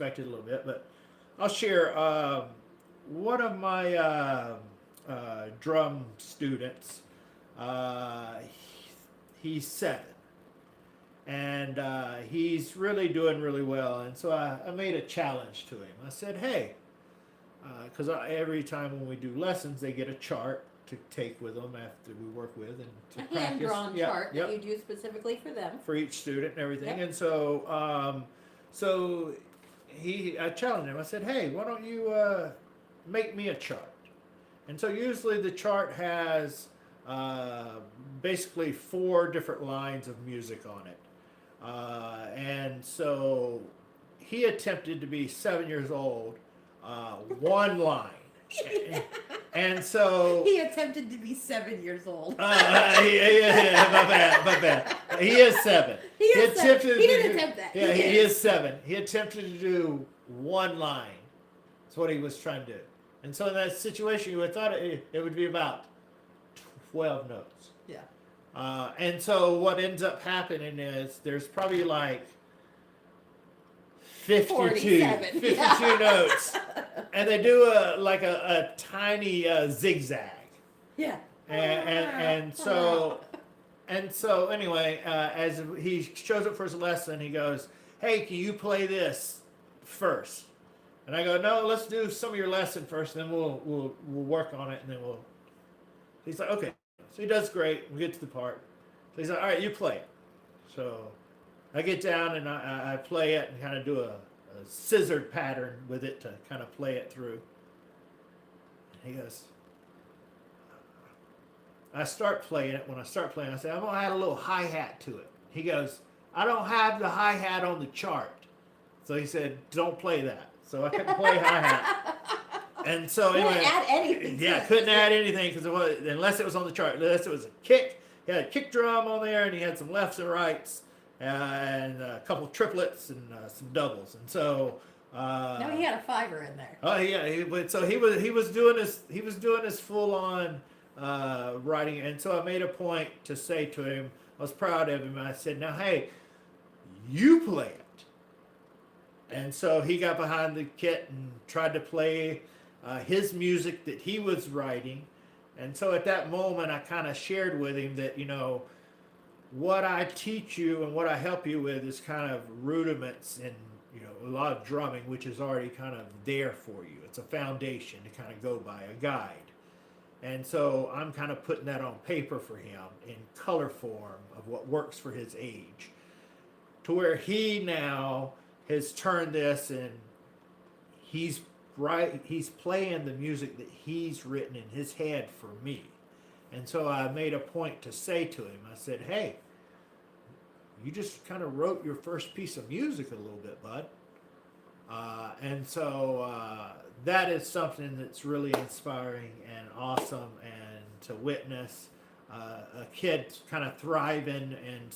expected a little bit, but I'll share. One of my drum students, he's 7, and he's really doing really well. And so I made a challenge to him. I said, "Hey," because every time when we do lessons, they get a chart to take with them after we work with and to A practice. hand drawn Yep, chart yep, that you do specifically for them. for each student and everything. Yep. And so I challenged him. I said, "Hey, why don't you make me a chart?" And so usually the chart has basically 4 different lines of music on it. And so he attempted to be 7 years old, one line. And so He attempted to be 7 years old. yeah, my bad. He is 7. He is seven. attempted He to didn't do- attempt that. Yeah, He he is. is 7. He attempted to do one line. That's what he was trying to do. And so in that situation, you would have thought it would be about 12 notes. Yeah. And so what ends up happening is there's probably like 52, 47. 52 notes, and they do a tiny zigzag. Yeah. And so anyway, as he shows up for his lesson, he goes, "Hey, can you play this first?" And I go, "No, let's do some of your lesson first, and then we'll work on it, and then we'll." He's like, "Okay." So he does great. We get to the part. So he's like, "All right, you play it." So I get down and I play it and kind of do a scissored pattern with it to kind of play it through. And he goes, I start playing it. When I start playing, I say, "I'm going to add a little hi-hat to it." He goes, "I don't have the hi-hat on the chart." So he said, "Don't play that." So I couldn't play hi-hat. And so Couldn't anyway, add anything to yeah, it. couldn't add anything because unless it was on the chart, unless it was a kick. He had a kick drum on there, and he had some lefts and rights, and a couple triplets and some doubles. And so No, he had a fiver in there. oh yeah, so he was doing his full on writing, and so I made a point to say to him, I was proud of him. I said, "Now, hey, you play it." And so he got behind the kit and tried to play his music that he was writing. And so at that moment, I kind of shared with him that, what I teach you and what I help you with is kind of rudiments and, a lot of drumming, which is already kind of there for you. It's a foundation to kind of go by, a guide. And so I'm kind of putting that on paper for him in color form of what works for his age, to where he now has turned this and he's playing the music that he's written in his head for me. And so I made a point to say to him, I said, "Hey, you just kind of wrote your first piece of music a little bit, bud." And so that is something that's really inspiring and awesome, and to witness a kid kind of thriving and